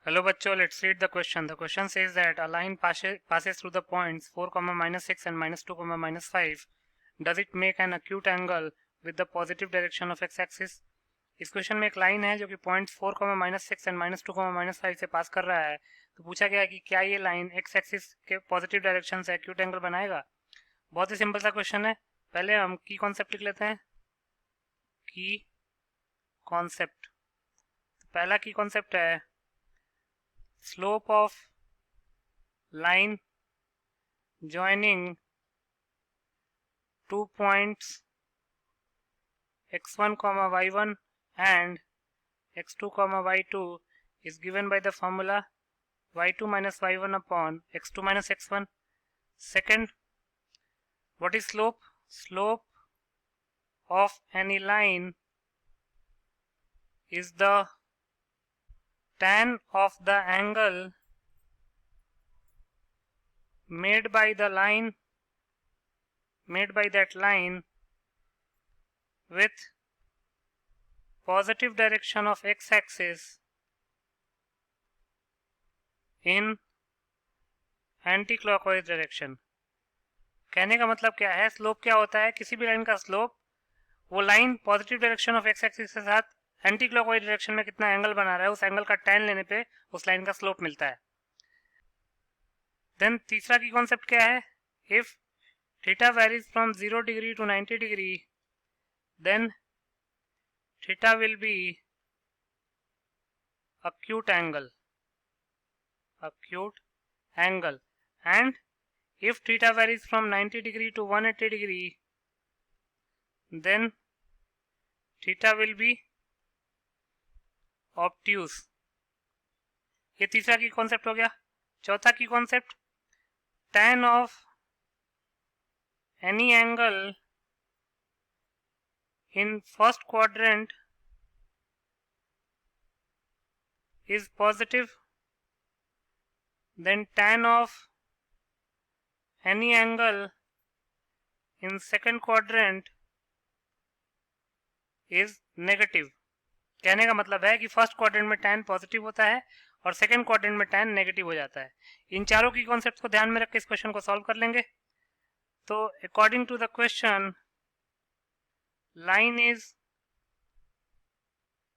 Hello bachcho, let's read the question. The question says that a line passes through the points 4, -6 and -2, -5. Does it make an acute angle with the positive direction of x-axis? इस question में एक line है जो कि point 4, -6 and -2, -5 से पास कर रहा है. तो पूछा गया है कि क्या ये लाइन एक्स एक्सिस के पॉजिटिव डायरेक्शन से एक्यूट एंगल बनाएगा. बहुत ही सिंपल सा क्वेश्चन है. पहले हम की कॉन्सेप्ट लिख लेते हैं. की कॉन्सेप्ट, पहला की कॉन्सेप्ट है slope of line joining two points x1 y1 and x2 y2 is given by the formula y2 minus y1 upon x2 minus x1. Second, what is slope? Slope of any line is the tan of the angle made by that line with positive direction of x-axis in anti-clockwise direction. कहने का मतलब क्या है? Slope क्या होता है? किसी भी लाइन का स्लोप, वो line positive direction of x axis के साथ एंटी क्लॉकवाइज डायरेक्शन में कितना एंगल बना रहा है, उस एंगल का tan लेने पे उस लाइन का स्लोप मिलता है. देन तीसरा की कॉन्सेप्ट क्या है? If theta varies from 0 degree to 90 degree then theta will be acute angle and if theta varies from 90 degree to 180 degree then theta will be obtuse. ये तीसरा की कॉन्सेप्ट हो गया. चौथा की concept, tan of any angle in first quadrant is positive, then tan of any angle in second quadrant is negative. कहने का मतलब है कि फर्स्ट क्वाड्रेंट में tan पॉजिटिव होता है और सेकंड क्वाड्रेंट में tan नेगेटिव हो जाता है. इन चारों की कॉन्सेप्ट को ध्यान में रख के इस क्वेश्चन को सॉल्व कर लेंगे. तो according to the question, line is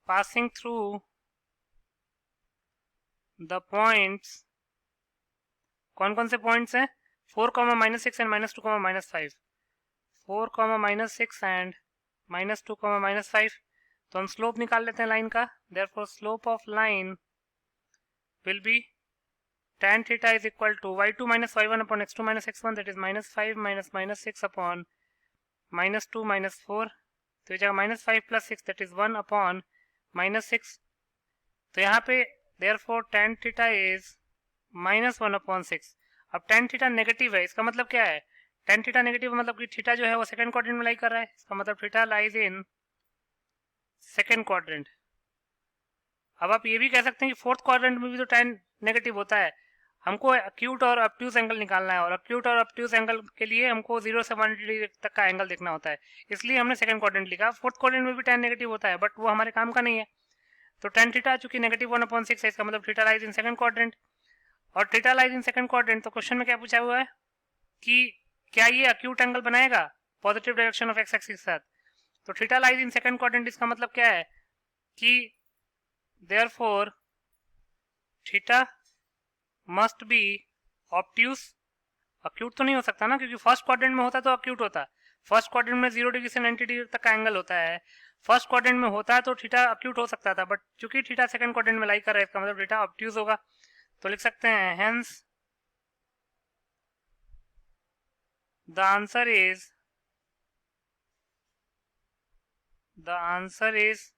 passing through the points. कौन कौन से पॉइंट्स हैं? 4, -6 एंड -2, -5. 4, -6 एंड -2, -5. तो हम स्लोप निकाल लेते हैं लाइन का. Therefore slope of line will be tan theta is equal to y2 minus y1 upon x2 minus x1, that is -5 minus -6 upon -2 minus 4. तो ये जगह -5 plus 6, that is 1 upon -6. तो यहाँ पे therefore tan theta is -1 upon 6. अब tan theta negative है, इसका मतलब क्या है? tan थीटा नेगेटिव मतलब कि थीटा जो है वो सेकंड क्वाड्रेंट में लाई कर रहा है. इसका मतलब theta lies in second quadrant. अब आप ये भी कह सकते हैं कि फोर्थ क्वाड्रेंट में भी तो tan नेगेटिव होता है. हमको अक्यूट और ऑब्ट्यूज एंगल निकालना है और अक्यूट और ऑब्ट्यूज एंगल के लिए हमको 0 से 180 डिग्री तक का एंगल देखना होता है. इसलिए हमने सेकंड क्वाड्रेंट लिखा. फोर्थ क्वाड्रेंट में भी tan नेगेटिव होता है बट वो हमारे काम का नहीं है. तो tan थीटा चूंकि -1/6 है, इसका मतलब theta lies in second quadrant. और theta lies in second quadrant, तो क्वेश्चन में क्या पूछा हुआ है कि क्या ये अक्यूट एंगल बनाएगा positive direction of x axis के साथ. तो theta lies in second quadrant, इसका मतलब क्या है कि therefore theta must be obtuse. Acute तो नहीं हो सकता ना, क्योंकि फर्स्ट क्वाड्रेंट में होता तो अक्यूट होता. फर्स्ट क्वाड्रेंट में 0 डिग्री से 90 डिग्री तक का एंगल होता है. फर्स्ट क्वाड्रेंट में होता है तो थीटा अक्यूट हो सकता था, बट चूंकि थीटा सेकंड क्वाड्रेंट में लाई कर रहा है, इसका मतलब थीटा ऑब्ट्यूज होगा. तो लिख सकते हैं hence the answer is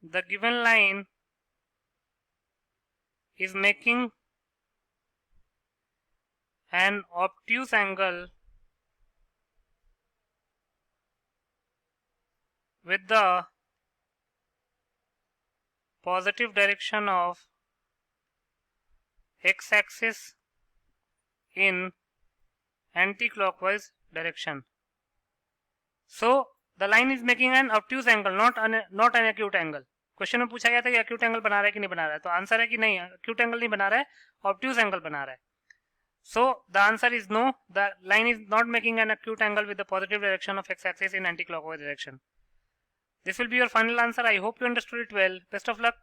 the given line is making an obtuse angle with the positive direction of x-axis in anti-clockwise direction. So the line is making an obtuse angle, not an acute angle. Question में पूछा गया था कि acute angle बना रहा है कि नहीं बना रहा है, तो आंसर है कि नहीं, एक्यूट एंगल नहीं बना रहा है, ऑब्ट्यूज एंगल बना रहा है. So the answer is no, the line is not making an acute angle with the positive direction of x-axis in anti-clockwise direction. This will be your final answer. I hope you understood it well. Best of luck.